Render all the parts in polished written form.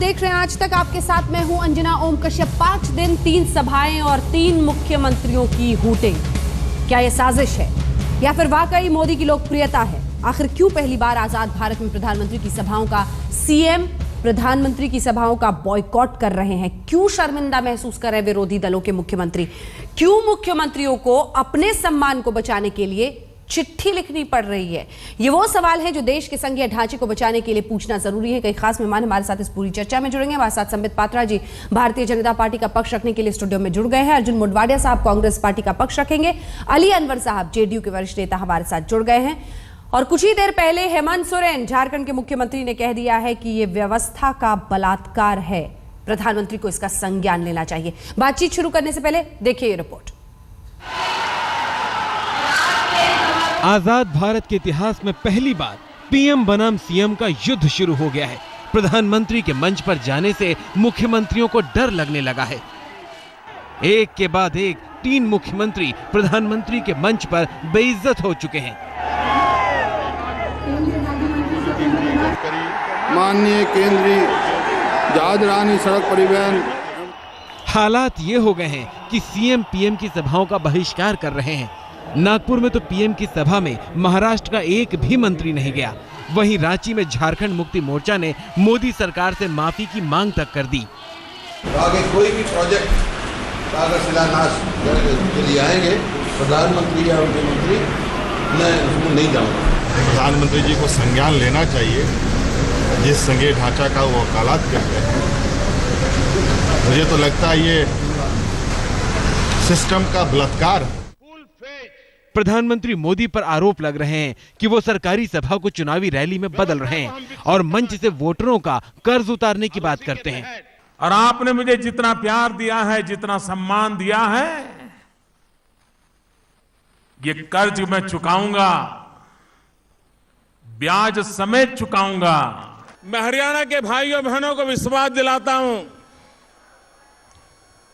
देख रहे हैं आज तक, आपके साथ मैं हूं अंजना ओम कश्यप। 5 दिन 3 सभाएं और 3 मुख्यमंत्रियों की हूटिंग। क्या यह साजिश है या फिर वाकई मोदी की लोकप्रियता है? आखिर क्यों पहली बार आजाद भारत में प्रधानमंत्री की सभाओं का सीएम प्रधानमंत्री की सभाओं का बॉयकॉट कर रहे हैं? क्यों शर्मिंदा महसूस कर रहे विरोधी दलों के मुख्यमंत्री? क्यों मुख्यमंत्रियों को अपने सम्मान को बचाने के लिए चिट्ठी लिखनी पड़ रही है? ये वो सवाल है जो देश के संघीय ढांचे को बचाने के लिए पूछना जरूरी है। कई खास मेहमान हमारे साथ इस पूरी चर्चा में जुड़ेंगे। हमारे साथ संबित पात्रा जी भारतीय जनता पार्टी का पक्ष रखने के लिए स्टूडियो में जुड़ गए हैं। अर्जुन मोढवाडिया साहब कांग्रेस पार्टी का पक्ष रखेंगे। अली अनवर साहब जेडीयू के वरिष्ठ नेता हमारे साथ जुड़ गए हैं। और कुछ ही देर पहले हेमंत सोरेन झारखंड के मुख्यमंत्री ने कह दिया है कि यह व्यवस्था का बलात्कार है, प्रधानमंत्री को इसका संज्ञान लेना चाहिए। बातचीत शुरू करने से पहले देखिए ये रिपोर्ट। आजाद भारत के इतिहास में पहली बार पीएम बनाम सीएम का युद्ध शुरू हो गया है। प्रधानमंत्री के मंच पर जाने से मुख्यमंत्रियों को डर लगने लगा है। एक के बाद एक 3 मुख्यमंत्री प्रधानमंत्री के मंच पर बेइज्जत हो चुके हैं। माननीय केंद्रीय जहाज रानी सड़क परिवहन। हालात ये हो गए हैं कि सीएम पीएम की सभाओं का बहिष्कार कर रहे हैं। नागपुर में तो पीएम की सभा में महाराष्ट्र का एक भी मंत्री नहीं गया। वहीं रांची में झारखंड मुक्ति मोर्चा ने मोदी सरकार से माफी की मांग तक कर दी। आगे कोई भी प्रोजेक्ट का अगर शिलान्यास के लिए आएंगे प्रधानमंत्री या उनके मंत्री, मैं उसमें नहीं जाऊंगा। प्रधानमंत्री जी को संज्ञान लेना चाहिए जिस संघीय ढांचा का वो वकालत करते हैं। मुझे तो लगता है ये सिस्टम का बलात्कार है। प्रधानमंत्री मोदी पर आरोप लग रहे हैं कि वो सरकारी सभा को चुनावी रैली में बदल रहे हैं और मंच से वोटरों का कर्ज उतारने की बात करते हैं। और आपने मुझे जितना प्यार दिया है, जितना सम्मान दिया है, ये कर्ज मैं चुकाऊंगा, ब्याज समेत चुकाऊंगा। मैं हरियाणा के भाइयों बहनों को विश्वास दिलाता हूं,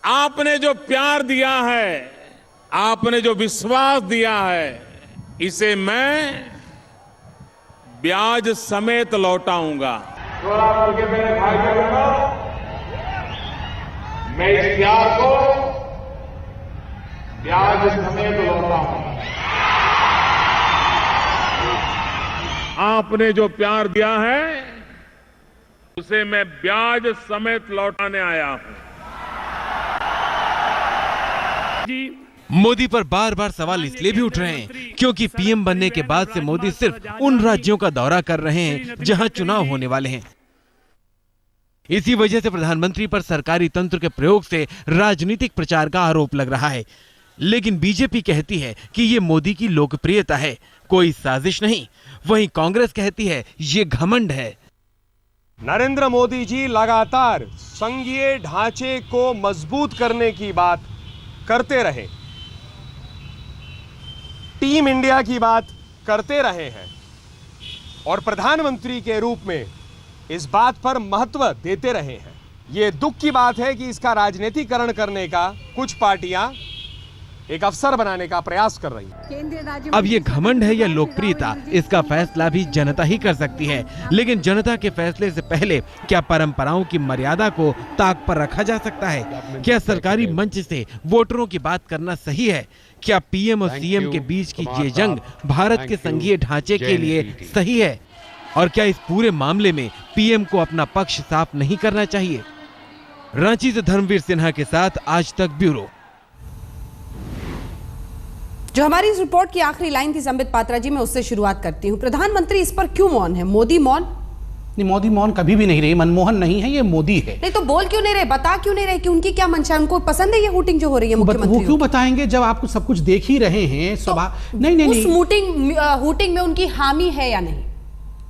आपने जो प्यार दिया है, आपने जो विश्वास दिया है, इसे मैं ब्याज समेत लौटाऊंगा। सोलापुर के मेरे भाई बहनों, मैं इस प्यार को ब्याज समेत लौटाऊंगा। आपने जो प्यार दिया है उसे मैं ब्याज समेत लौटाने आया हूं। मोदी पर बार बार सवाल इसलिए भी उठ रहे हैं क्योंकि पीएम बनने के बाद से मोदी सिर्फ उन राज्यों का दौरा कर रहे हैं जहां चुनाव होने वाले हैं। इसी वजह से प्रधानमंत्री पर सरकारी तंत्र के प्रयोग से राजनीतिक प्रचार का आरोप लग रहा है। लेकिन बीजेपी कहती है कि ये मोदी की लोकप्रियता है, कोई साजिश नहीं। वहीं कांग्रेस कहती है ये घमंड है। नरेंद्र मोदी जी लगातार संघीय ढांचे को मजबूत करने की बात करते रहे, टीम इंडिया की बात करते रहे हैं और प्रधानमंत्री के रूप में इस बात पर महत्व देते रहे हैं। ये दुख की बात है कि इसका राजनीतिकरण करने का कुछ पार्टियां एक अवसर बनाने का प्रयास कर रही हैं। अब ये घमंड है या लोकप्रियता, इसका फैसला भी जनता ही कर सकती है। लेकिन जनता के फैसले से पहले क्या परंपराओं की मर्यादा को ताक पर रखा जा सकता है? क्या सरकारी मंच से वोटरों की बात करना सही है? क्या पीएम और सीएम के बीच की ये जंग भारत के संघीय ढांचे के लिए सही है? और क्या इस पूरे मामले में पीएम को अपना पक्ष साफ नहीं करना चाहिए? रांची से धर्मवीर सिन्हा के साथ आज तक ब्यूरो। जो हमारी इस रिपोर्ट की आखिरी लाइन थी संबित पात्रा जी, मैं उससे शुरुआत करती हूं। प्रधानमंत्री इस पर क्यों मौन है? मोदी मौन नहीं, मोदी मौन कभी भी नहीं रहे। मनमोहन नहीं है, ये मोदी है। नहीं तो बोल क्यों नहीं रहे, बता क्यों नहीं रहे कि उनकी क्या मंशा है? उनको पसंद है ये हूटिंग जो हो रही है मुख्यमंत्री? वो क्यों बताएंगे जब आपको सब कुछ देख ही रहे हैं। नहीं, उस हूटिंग में उनकी हामी है या नहीं?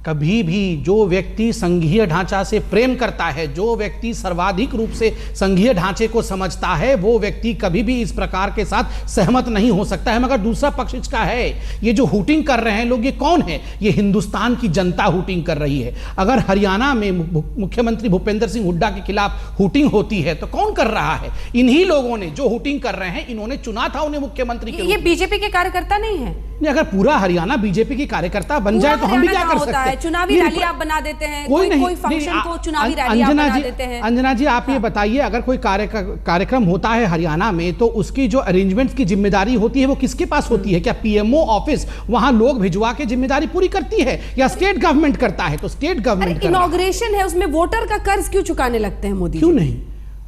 कभी भी जो व्यक्ति संघीय ढांचा से प्रेम करता है, जो व्यक्ति सर्वाधिक रूप से संघीय ढांचे को समझता है, वो व्यक्ति कभी भी इस प्रकार के साथ सहमत नहीं हो सकता है। मगर दूसरा पक्ष इसका है, ये जो हूटिंग कर रहे हैं लोग, ये कौन है? ये हिंदुस्तान की जनता हूटिंग कर रही है। अगर हरियाणा में मुख्यमंत्री भूपेंद्र सिंह हुड्डा के खिलाफ हूटिंग होती है तो कौन कर रहा है? इन्हीं लोगों ने जो हूटिंग कर रहे हैं, इन्होंने चुना था उन्हें मुख्यमंत्री के। ये बीजेपी के कार्यकर्ता नहीं है, नहीं, अगर पूरा हरियाणा बीजेपी की कार्यकर्ता बन जाए तो हम भी क्या कर सकते हैं? चुनावी रैली आप बना देते हैं, कोई फंक्शन को चुनावी रैली आप बना देते हैं। अंजना जी, आप ये बताइए, अगर कोई कार्यक्रम होता है हरियाणा में तो उसकी जो अरेंजमेंट्स की जिम्मेदारी होती है वो किसके पास होती है? क्या पीएमओ ऑफिस वहां लोग भिजवा के जिम्मेदारी पूरी करती है या स्टेट गवर्नमेंट करता है? तो स्टेट गवर्नमेंट इनॉग्रेशन है, उसमें वोटर का कर्ज क्यों चुकाने लगते हैं मोदी? क्यों नहीं?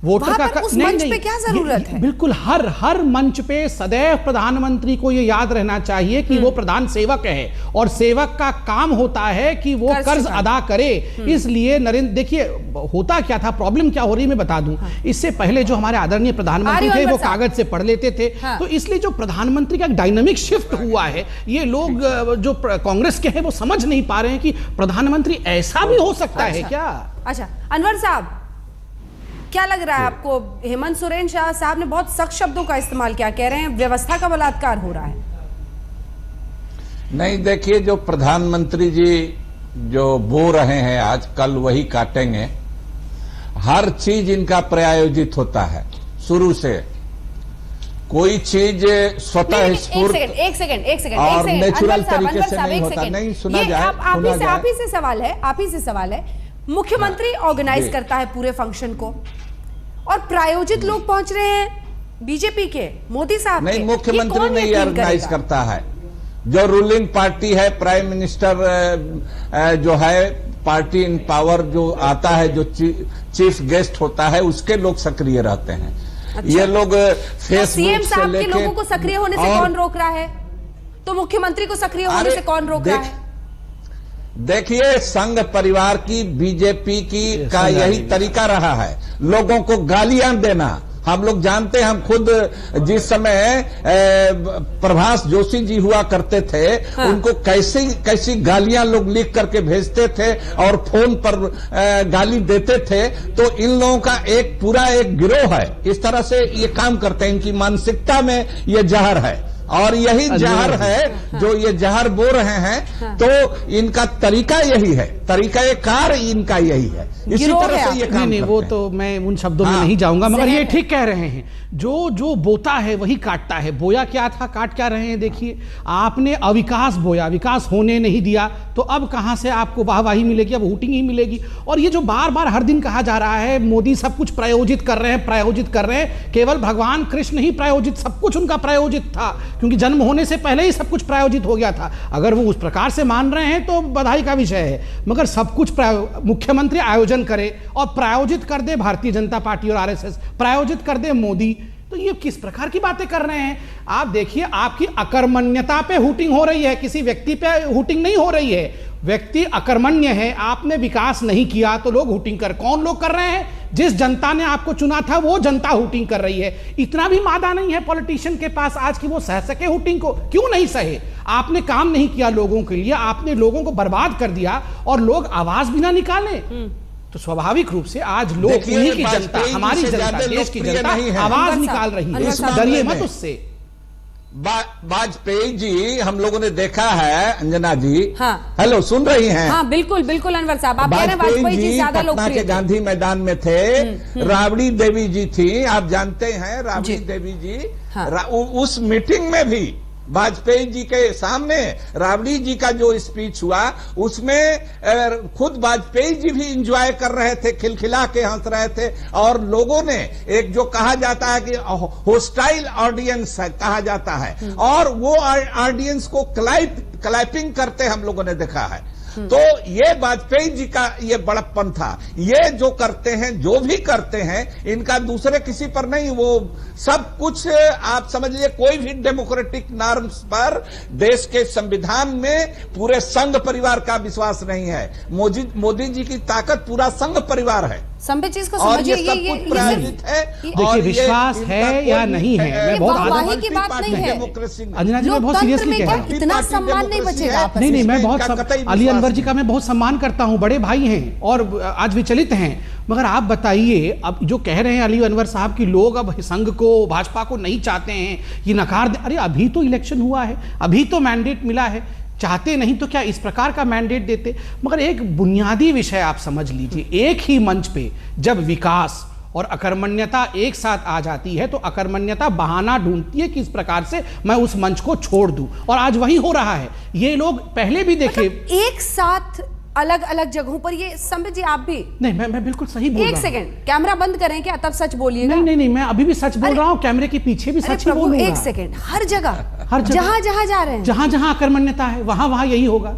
वोटर का उस मंच पे क्या जरूरत है? बिल्कुल, हर मंच पे सदैव प्रधानमंत्री को ये याद रहना चाहिए कि वो प्रधान सेवक है और सेवक का काम होता है कि वो कर्ज अदा करे। इसलिए नरेंद्र, देखिए होता क्या था, प्रॉब्लम क्या हो रही है मैं बता दूं। इससे पहले जो हमारे आदरणीय प्रधानमंत्री थे वो कागज से पढ़ लेते थे, तो इसलिए जो प्रधानमंत्री का एक डायनामिक शिफ्ट हुआ है, ये लोग जो कांग्रेस के हैं वो समझ नहीं पा रहे हैं कि प्रधानमंत्री ऐसा भी हो सकता है क्या। अच्छा, अनवर साहब, क्या लग रहा है आपको? हेमंत सोरेन शाह साहब ने बहुत सख्त शब्दों का इस्तेमाल किया, कह रहे हैं व्यवस्था का बलात्कार हो रहा है। नहीं, देखिए, जो प्रधानमंत्री जी जो बो रहे हैं आज कल वही काटेंगे। हर चीज इनका प्रायोजित होता है शुरू से। कोई चीज स्वतः स्फूर्त एक सेकंड और नेचुरल तरीके से नहीं होता। नहीं, सुना जाए, आप ही से सवाल है। मुख्यमंत्री ऑर्गेनाइज करता है पूरे फंक्शन को और प्रायोजित लोग पहुंच रहे हैं बीजेपी के, मोदी साहब के। नहीं, मुख्यमंत्री नहीं ऑर्गेनाइज करता है। जो रूलिंग पार्टी है, प्राइम मिनिस्टर जो है, पार्टी इन पावर जो आता है, जो चीफ गेस्ट होता है, उसके लोग सक्रिय रहते हैं। अच्छा। ये लोग फेसबुक सीएम साहब के लोगों को सक्रिय होने से कौन रोक रहा है? तो मुख्यमंत्री को सक्रिय होने से कौन रोक रहा है? देखिए, संघ परिवार की बीजेपी की का यही तरीका रहा है, लोगों को गालियां देना। हम लोग जानते हैं, हम खुद जिस समय प्रभास जोशी जी हुआ करते थे, उनको कैसी गालियां लोग लिख करके भेजते थे और फोन पर गाली देते थे। तो इन लोगों का एक पूरा एक गिरोह है, इस तरह से ये काम करते हैं। इनकी मानसिकता में ये जहर है और यही जहर है जो ये जहर बो रहे हैं। तो इनका तरीका यही है, तरीका ये कार इनका यही है। इसी तरह से ये काम नहीं, वो तो मैं उन शब्दों में नहीं जाऊंगा, मगर ये ठीक कह रहे हैं, जो बोता है वही काटता है। बोया क्या था, काट क्या रहे हैं? देखिए, आपने अविकास बोया, विकास होने नहीं दिया, तो अब कहां से आपको वाहवाही मिलेगी? अब वोटिंग ही मिलेगी। और ये जो बार बार हर दिन कहा जा रहा है मोदी सब कुछ प्रायोजित कर रहे हैं, केवल भगवान कृष्ण ही प्रायोजित, सब कुछ उनका प्रायोजित था, क्योंकि जन्म होने से पहले ही सब कुछ प्रायोजित हो गया था। अगर वो उस प्रकार से मान रहे हैं तो बधाई का विषय है, मगर सब कुछ मुख्यमंत्री आयोजन करे और प्रायोजित कर दे भारतीय जनता पार्टी और आरएसएस, प्रायोजित कर दे मोदी, तो ये किस प्रकार की बातें कर रहे हैं? आप देखिए, आपकी अकर्मण्यता पे हूटिंग हो रही है, किसी व्यक्ति पे हूटिंग नहीं हो रही है। व्यक्ति अकर्मण्य है, आपने विकास नहीं किया तो लोग हूटिंग कौन लोग कर रहे हैं? जिस जनता ने आपको चुना था वो जनता हूटिंग कर रही है। इतना भी मादा नहीं है पॉलिटिशियन के पास आज की वो सह सके हूटिंग को। क्यों नहीं सहे? आपने काम नहीं किया लोगों के लिए, आपने लोगों को बर्बाद कर दिया और लोग आवाज भी ना निकाले, तो स्वाभाविक रूप से आज लोग, उन्हीं की जनता, हमारी जनता, देश की जनता आवाज निकाल रही है। डरिए मत उससे। वाजपेयी जी हम लोगों ने देखा है, अंजना जी। हाँ। हेलो, सुन रही हैं? हाँ, बिल्कुल अनवर साहब, आप कह रहे हैं वाजपेयी जी ज्यादा लोकप्रिय के गांधी मैदान में थे। राबड़ी देवी जी थी, आप जानते हैं राबड़ी देवी जी। हाँ। उस मीटिंग में भी वाजपेयी जी के सामने राबड़ी जी का जो स्पीच हुआ, उसमें खुद वाजपेयी जी भी एंजॉय कर रहे थे, खिलखिला के हंस रहे थे। और लोगों ने एक जो कहा जाता है कि होस्टाइल ऑडियंस है, कहा जाता है, और वो ऑडियंस को क्लैपिंग करते हम लोगों ने देखा है। तो ये वाजपेयी जी का ये बड़प्पन था। ये जो करते हैं, जो भी करते हैं, इनका दूसरे किसी पर नहीं, वो सब कुछ आप समझ लीजिए, कोई भी डेमोक्रेटिक नॉर्म्स पर, देश के संविधान में पूरे संघ परिवार का विश्वास नहीं है। मोदी जी की ताकत पूरा संघ परिवार है। संबित चीज को समझिए, ये सब कुछ प्रायोजित है। देखिए, विश्वास है या नहीं है, मैं बहुत की बात नहीं है। अंजना जी, मैं बहुत सीरियसली कह रहा हूं, इतना सम्मान नहीं बचेगा। नहीं, मैं बहुत अली अनवर जी का मैं बहुत सम्मान करता हूं, बड़े भाई हैं और आज विचलित हैं, मगर आप बताइए, अब जो कह रहे हैं अली अनवर साहब कि लोग अब संघ को, भाजपा को नहीं चाहते हैं, ये नकार दे। अरे अभी तो इलेक्शन हुआ है, अभी तो मैंडेट मिला है, चाहते नहीं तो क्या इस प्रकार का मैंडेट देते? मगर एक बुनियादी विषय आप समझ लीजिए, एक ही मंच पे जब विकास और अकर्मण्यता एक साथ आ जाती है तो अकर्मण्यता बहाना ढूंढती है कि इस प्रकार से मैं उस मंच को छोड़ दूं, और आज वही हो रहा है। ये लोग पहले भी देखे एक साथ अलग अलग जगहों पर, ये संबित जी आप भी नहीं, मैं बिल्कुल सही बोल रहा हूं। एक सेकंड, कैमरा बंद करें क्या, तब सच बोलिएगा। नहीं, मैं अभी भी सच बोल रहा हूं, कैमरे के पीछे भी सच ही बोलूंगा। एक सेकंड, हर जगह जहां जहां जा रहे हैं, जहां अकर्मण्यता है वहां यही होगा,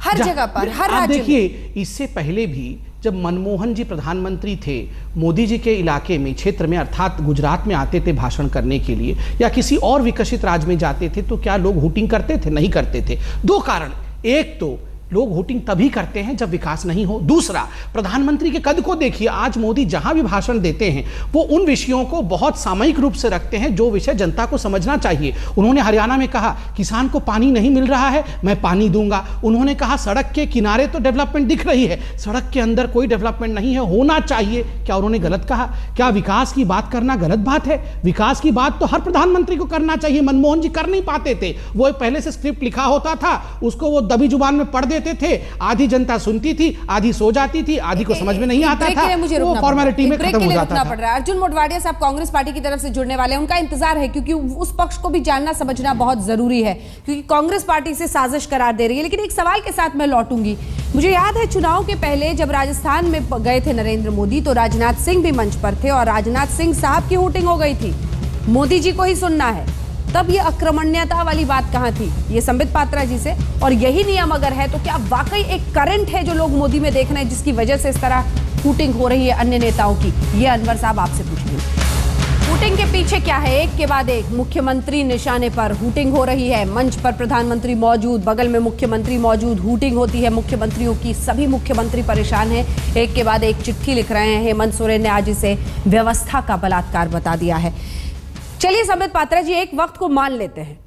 हर जगह पर, हर राज्य में। देखिए, इससे पहले भी जब मनमोहन जी प्रधानमंत्री थे, मोदी जी के इलाके में, क्षेत्र में, अर्थात गुजरात में आते थे भाषण करने के लिए या किसी और विकसित राज्य में जाते थे, तो क्या लोग हुटिंग करते थे? नहीं करते थे। दो कारण, एक तो लोग हुटिंग तभी करते हैं जब विकास नहीं हो। दूसरा, प्रधानमंत्री के कद को देखिए, आज मोदी जहां भी भाषण देते हैं वो उन विषयों को बहुत सामयिक रूप से रखते हैं जो विषय जनता को समझना चाहिए। उन्होंने हरियाणा में कहा किसान को पानी नहीं मिल रहा है, मैं पानी दूंगा। उन्होंने कहा सड़क के किनारे तो डेवलपमेंट दिख रही है, सड़क के अंदर कोई डेवलपमेंट नहीं है, होना चाहिए। क्या उन्होंने गलत कहा? क्या विकास की बात करना गलत बात है? विकास की बात तो हर प्रधानमंत्री को करना चाहिए। मनमोहन जी कर नहीं पाते थे, वो पहले से स्क्रिप्ट लिखा होता था, उसको वो दबी जुबान में पढ़ देते थे, आधी जनता सुनती थी, आधी सो जाती थी, आधी को समझ में नहीं आता था, वो फॉर्मेलिटी में खत्म हो जाता था। अर्जुन मोढवाडिया साहब कांग्रेस पार्टी की तरफ से जुड़ने वाले हैं, उनका इंतजार है क्योंकि उस पक्ष को भी जानना समझना बहुत जरूरी है, क्योंकि कांग्रेस पार्टी से साजिश करार दे रही है। लेकिन एक सवाल के साथ मैं लौटूंगी। मुझे याद है चुनाव के पहले जब राजस्थान में गए थे नरेंद्र मोदी, तो राजनाथ सिंह भी मंच पर थे और राजनाथ सिंह साहब की हुटिंग हो गई थी, मोदी जी को ही सुनना है। तब ये अक्रमण्यता वाली बात कहां थी? ये संबित पात्रा जी से। और यही नियम अगर है तो क्या वाकई एक करंट है जो लोग मोदी में देख रहे हैं जिसकी वजह से इस तरह हुटिंग हो रही है अन्य नेताओं की? ये अनवर साहब आपसे पूछेंगे। हुटिंग के पीछे क्या है? एक के बाद एक मुख्यमंत्री निशाने पर हुटिंग हो रही है, मंच पर प्रधानमंत्री मौजूद, बगल में मुख्यमंत्री मौजूद, हुटिंग होती है मुख्यमंत्रियों की। सभी मुख्यमंत्री परेशान हैं, एक के बाद एक चिट्ठी लिख रहे हैं। हेमंत सोरेन ने आज इसे व्यवस्था का बलात्कार बता दिया है। चलिए संबित पात्रा जी, एक वक्त को मान लेते हैं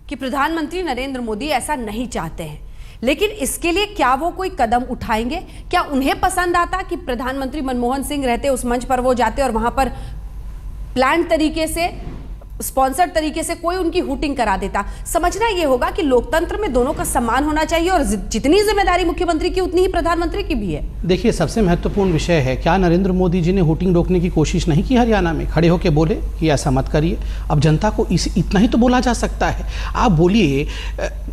कि प्रधानमंत्री नरेंद्र मोदी ऐसा नहीं चाहते हैं, लेकिन इसके लिए क्या वो कोई कदम उठाएंगे? क्या उन्हें पसंद आता कि प्रधानमंत्री मनमोहन सिंह रहते, उस मंच पर वो जाते और वहां पर प्लान तरीके से, स्पॉन्सर्ड तरीके से कोई उनकी हुटिंग करा देता? समझना यह होगा कि लोकतंत्र में दोनों का सम्मान होना चाहिए और जितनी जिम्मेदारी मुख्यमंत्री की उतनी ही प्रधानमंत्री की भी है। देखिए, सबसे महत्वपूर्ण विषय है, क्या नरेंद्र मोदी जी ने हुटिंग रोकने की कोशिश नहीं की? हरियाणा में खड़े होकर बोले कि ऐसा मत करिए। अब जनता को इतना ही तो बोला जा सकता है। आप बोलिए,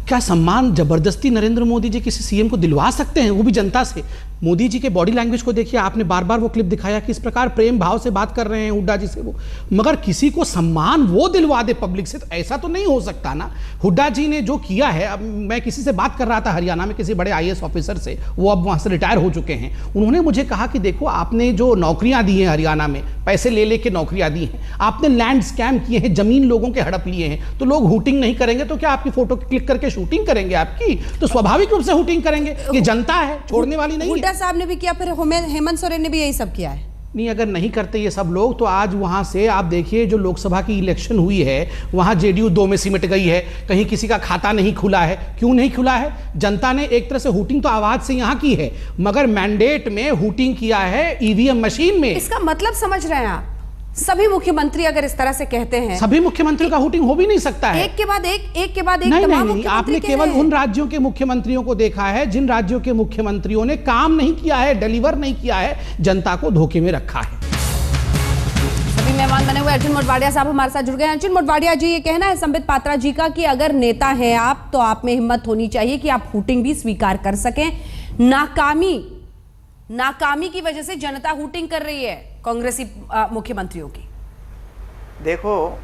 क्या सम्मान जबरदस्ती नरेंद्र मोदी जी किसी सीएम को दिलवा सकते हैं, वो भी जनता से? मोदी जी के बॉडी लैंग्वेज को देखिए, आपने बार बार वो क्लिप दिखाया कि इस प्रकार प्रेम भाव से बात कर रहे हैं हुड्डा जी से वो, मगर किसी को सम्मान वो दिलवा दे पब्लिक से, तो ऐसा तो नहीं हो सकता ना। हुड्डा जी ने जो किया है, अब मैं किसी से बात कर रहा था हरियाणा में, किसी बड़े आईएएस ऑफिसर से, वो अब वहां से रिटायर हो चुके हैं। उन्होंने मुझे कहा कि देखो, आपने जो नौकरियां दी हैं हरियाणा में, पैसे ले लेके नौकरियां दी हैं, आपने लैंड स्कैम किए हैं, जमीन लोगों के हड़प लिए हैं, तो लोग हुटिंग नहीं करेंगे तो क्या आपकी फोटो क्लिक करके शूटिंग करेंगे? आपकी तो स्वाभाविक रूप से हुटिंग करेंगे। ये जनता है, छोड़ने वाली नहीं है। हुड्डा साहब ने भी किया, फिर हेमंत सोरेन ने भी यही सब किया है। नहीं, अगर नहीं करते ये सब लोग तो आज वहां से आप देखिए, जो लोकसभा की इलेक्शन हुई है वहां जेडीयू 2 में सिमट गई है, कहीं किसी का खाता नहीं खुला है। क्यों नहीं खुला है? जनता ने एक तरह से हुटिंग तो आवाज से यहां की है, मगर मैंडेट में हुटिंग किया है ईवीएम मशीन में। इसका मतलब समझ रहे हैं आप? सभी मुख्यमंत्री अगर इस तरह से कहते हैं, सभी मुख्यमंत्रियों का हुटिंग हो भी नहीं सकता है। एक के बाद एक नहीं, आपने केवल उन राज्यों के मुख्यमंत्रियों को देखा है जिन राज्यों के मुख्यमंत्रियों ने काम नहीं किया है, डिलीवर नहीं किया है, जनता को धोखे में रखा है। सभी मेहमान बने हुए अर्जुन मोढवाडिया साहब हमारे साथ जुड़ गए हैं। अर्जुन मोढवाडिया जी, ये कहना है संबित पात्रा जी का कि अगर नेता हैं आप तो आप में हिम्मत होनी चाहिए कि आप हुटिंग भी स्वीकार कर सकें। नाकामी की वजह से जनता हुटिंग कर रही है कांग्रेसी मुख्यमंत्रियों की। देखो,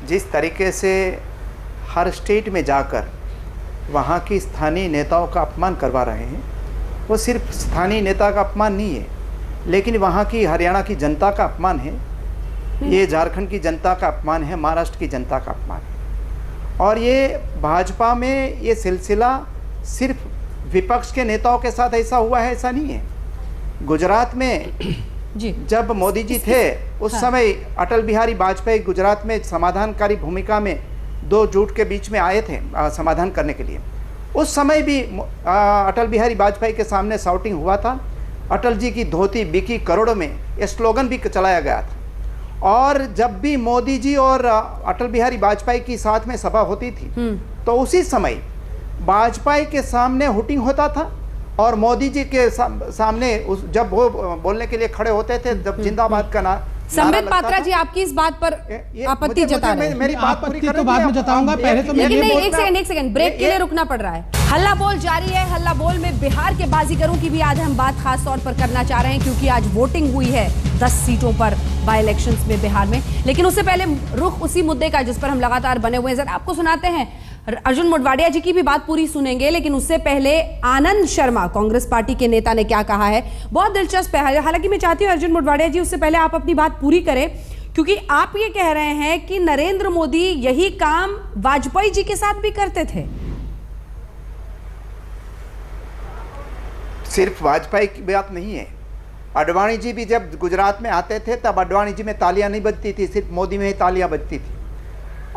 जिस तरीके से हर स्टेट में जाकर वहाँ की स्थानीय नेताओं का अपमान करवा रहे हैं, वो सिर्फ स्थानीय नेता का अपमान नहीं है, लेकिन वहाँ की हरियाणा की जनता का अपमान है, ये झारखंड की जनता का अपमान है, महाराष्ट्र की जनता का अपमान है। और ये भाजपा में ये सिलसिला सिर्फ विपक्ष के नेताओं के साथ ऐसा हुआ है, ऐसा नहीं है। गुजरात में जी, जब मोदी जी थे उस समय अटल बिहारी वाजपेयी गुजरात में समाधानकारी भूमिका में 2 जुट के बीच में आए थे समाधान करने के लिए। उस समय भी अटल बिहारी वाजपेयी के सामने शाउटिंग हुआ था, अटल जी की धोती बिकी करोड़ों में, ये स्लोगन भी चलाया गया था। और जब भी मोदी जी और अटल बिहारी वाजपेयी की साथ में सभा होती थी तो उसी समय वाजपेयी के सामने हुटिंग होता था और मोदी जी के सामने जब वो बोलने के लिए खड़े होते थे, जब जिंदाबाद का संबित पात्रा जी आपकी इस बात पर आपत्ति जता रहे हैं। मेरी बात आपत्ति तो बाद में जताऊंगा, पहले तो लेकिन नहीं, एक सेकंड ब्रेक के लिए रुकना पड़ रहा है। हल्ला बोल जारी है। हल्ला बोल में बिहार के बाजीगरों की भी आज हम बात खास तौर पर करना चाह रहे हैं, क्योंकि आज वोटिंग हुई है 10 सीटों पर बाय इलेक्शंस में बिहार में। लेकिन उससे पहले रुख उसी मुद्दे का जिस पर हम लगातार बने हुए हैं, जरा आपको सुनाते हैं। अर्जुन मोढवाडिया जी की भी बात पूरी सुनेंगे, लेकिन उससे पहले आनंद शर्मा कांग्रेस पार्टी के नेता ने क्या कहा है, बहुत दिलचस्प है। हालांकि मैं चाहती हूं अर्जुन मोढवाडिया जी उससे पहले आप अपनी बात पूरी करें, क्योंकि आप ये कह रहे हैं कि नरेंद्र मोदी यही काम वाजपेयी जी के साथ भी करते थे। सिर्फ वाजपेयी की बात नहीं है, अडवाणी जी भी जब गुजरात में आते थे तब अडवाणी जी में तालियां नहीं बजती थी, सिर्फ मोदी में ही तालियां बजती थी।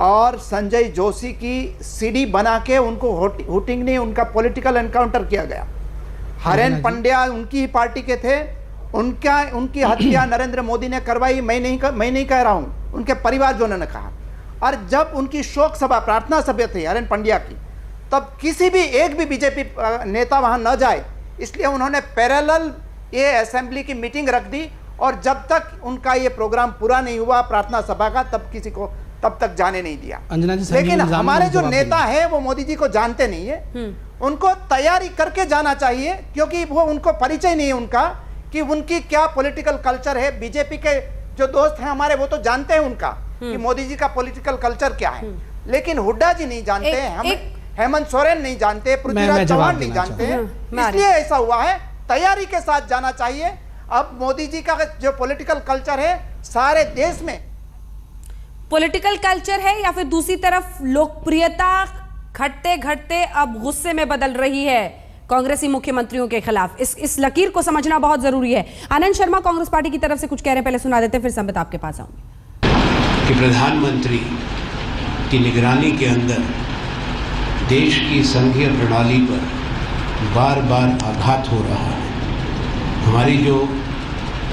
और संजय जोशी की सीडी बना के उनको हुटिंग नहीं, उनका पॉलिटिकल एनकाउंटर किया गया। हरेन पंड्या उनकी ही पार्टी के थे, उनकी हत्या नरेंद्र मोदी ने करवाई। मैं नहीं कह रहा हूं, उनके परिवारजनों ने कहा। और जब उनकी शोक सभा, प्रार्थना सभा थी हरेन पंड्या की, तब किसी भी एक भी बीजेपी नेता वहां न जाए, इसलिए उन्होंने पैरेलल ये असेंबली की मीटिंग रख दी। और जब तक उनका ये प्रोग्राम पूरा नहीं हुआ प्रार्थना सभा का, तब किसी को तब तक जाने नहीं दिया। लेकिन हमारे जो नेता है वो मोदी जी को जानते नहीं है, उनको तैयारी करके जाना चाहिए, क्योंकि वो उनको परिचय नहीं है उनका कि उनकी क्या पॉलिटिकल कल्चर है। बीजेपी के जो दोस्त हैं हमारे, वो तो जानते हैं उनका कि मोदी जी का पॉलिटिकल कल्चर क्या है, लेकिन हुड्डा जी नहीं जानते हैं, हम हेमंत सोरेन नहीं जानते, पृथ्वीराज चौहान नहीं जानते हैं। इसलिए ऐसा हुआ है, तैयारी के साथ जाना चाहिए। अब मोदी जी का जो पॉलिटिकल कल्चर है सारे देश में पॉलिटिकल कल्चर है, या फिर दूसरी तरफ लोकप्रियता घटते घटते अब गुस्से में बदल रही है कांग्रेसी मुख्यमंत्रियों के खिलाफ। इस लकीर को समझना बहुत जरूरी है। आनंद शर्मा कांग्रेस पार्टी की तरफ से कुछ कह रहे हैं, पहले सुना देते हैं, फिर संबित आपके पास आऊंगी। कि प्रधानमंत्री की निगरानी के अंदर देश की संघीय प्रणाली पर बार बार आघात हो रहा है। हमारी जो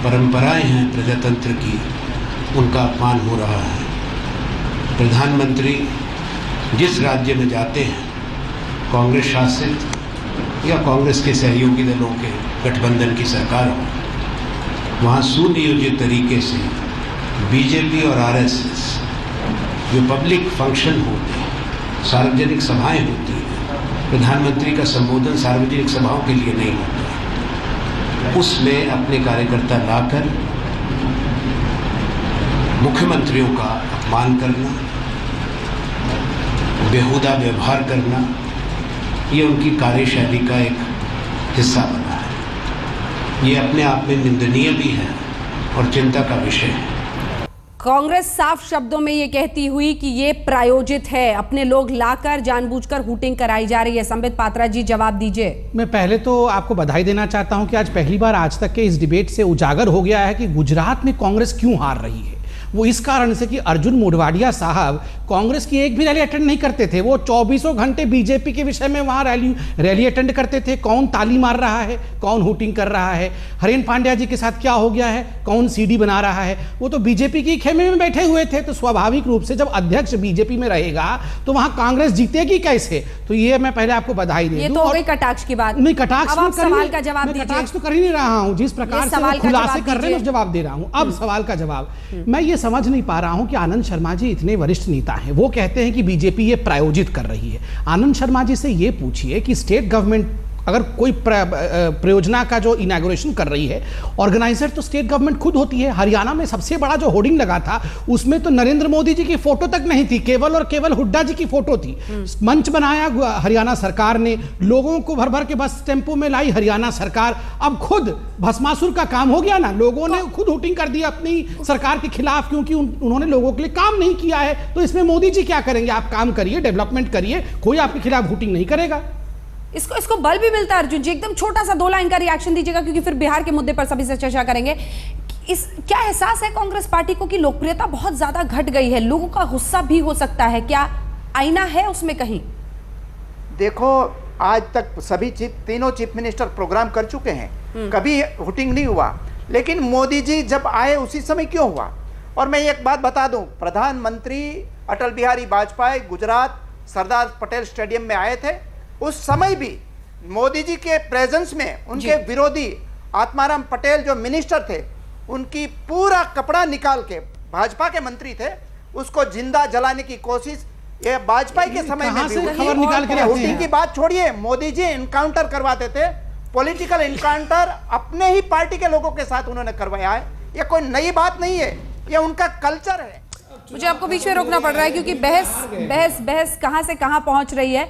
परंपराएं हैं प्रजातंत्र की, उनका अपमान हो रहा है। प्रधानमंत्री जिस राज्य में जाते हैं, कांग्रेस शासित या कांग्रेस के सहयोगी दलों के गठबंधन की सरकार हो, वहाँ सुनियोजित तरीके से बीजेपी और आरएसएस जो पब्लिक फंक्शन होते हैं, सार्वजनिक सभाएं होती हैं, प्रधानमंत्री का संबोधन सार्वजनिक सभाओं के लिए नहीं होता, उसमें अपने कार्यकर्ता लाकर मुख्यमंत्रियों का अपमान करना, बेहुदा व्यवहार करना, ये उनकी कार्यशैली का एक हिस्सा बना है। ये अपने आप में निंदनीय भी है और चिंता का विषय है। कांग्रेस साफ शब्दों में ये कहती हुई कि ये प्रायोजित है, अपने लोग लाकर जानबूझकर हुटिंग कराई जा रही है। संबित पात्रा जी जवाब दीजिए। मैं पहले तो आपको बधाई देना चाहता हूं कि आज पहली बार आज तक के इस डिबेट से उजागर हो गया है कि गुजरात में कांग्रेस क्यों हार रही है। वो इस कारण से कि अर्जुन मोढवाडिया साहब कांग्रेस की एक भी रैली अटेंड नहीं करते थे। वो 24 घंटे बीजेपी के विषय में वहाँ रैली अटेंड करते थे। कौन ताली मार रहा है, कौन हुटिंग कर रहा है, हरेन पांड्या जी के साथ क्या हो गया है, कौन सीडी बना रहा है, वो तो बीजेपी की खेमे में बैठे हुए थे। तो स्वाभाविक रूप से जब अध्यक्ष बीजेपी में रहेगा तो वहाँ कांग्रेस जीतेगी कैसे। तो ये मैं पहले आपको बधाई दे दूं। तो हो गई कटाक्ष की बात। नहीं, कटाक्ष सवाल का जवाब दीजिए। कटाक्ष तो कर ही नहीं रहा हूँ, जिस प्रकार से खुलासे कर रहे हैं उस जवाब दे रहा हूँ। अब सवाल का जवाब मैं ये समझ नहीं पा रहा हूं कि आनंद शर्मा जी इतने वरिष्ठ नेता हैं, वो कहते हैं कि बीजेपी ये प्रायोजित कर रही है। आनंद शर्मा जी से ये पूछिए कि स्टेट गवर्नमेंट अगर कोई परियोजना का जो इनॉग्रेशन कर रही है, ऑर्गेनाइजर तो स्टेट गवर्नमेंट खुद होती है। हरियाणा में सबसे बड़ा जो होर्डिंग लगा था उसमें तो नरेंद्र मोदी जी की फोटो तक नहीं थी, केवल और केवल हुड्डा जी की फोटो थी। मंच बनाया हरियाणा सरकार ने, लोगों को भर भर के बस टेम्पो में लाई हरियाणा सरकार। अब खुद भस्मासुर का काम हो गया ना, लोगों ने खुद हुटिंग कर दी अपनी सरकार के खिलाफ, क्योंकि उन्होंने लोगों के लिए काम नहीं किया है। तो इसमें मोदी जी क्या करेंगे? आप काम करिए, डेवलपमेंट करिए, कोई आपके खिलाफ हुटिंग नहीं करेगा। इसको बल भी मिलता है। अर्जुन जी एकदम छोटा सा 2 लाइन का रिएक्शन दीजिएगा, क्योंकि फिर बिहार के मुद्दे पर सभी से चर्चा करेंगे। क्या एहसास है कांग्रेस पार्टी को कि लोकप्रियता बहुत ज्यादा घट गई है, लोगों का गुस्सा भी हो सकता है, क्या आईना है उसमें कहीं? देखो, आज तक सभी तीनों चीफ मिनिस्टर प्रोग्राम कर चुके हैं, कभी हुटिंग नहीं हुआ। लेकिन मोदी जी जब आए उसी समय क्यों हुआ? और मैं एक बात बता दूं, प्रधानमंत्री अटल बिहारी वाजपेयी गुजरात सरदार पटेल स्टेडियम में आए थे, उस समय भी मोदी जी के प्रेजेंस में उनके विरोधी आत्माराम पटेल जो मिनिस्टर थे, उनकी पूरा कपड़ा निकाल के, भाजपा के मंत्री थे, उसको जिंदा जलाने की कोशिश ये वाजपेयी के समय में भी हुई। खबर निकाल के लाते हैं? की बात छोड़िए, मोदी जी इनकाउंटर करवाते थे, पॉलिटिकल इनकाउंटर अपने ही पार्टी के लोगों के साथ उन्होंने करवाया है। ये कोई नई बात नहीं है, ये उनका कल्चर है। मुझे आपको बीच में रोकना पड़ रहा है क्योंकि बहस कहां से कहां पहुंच रही है।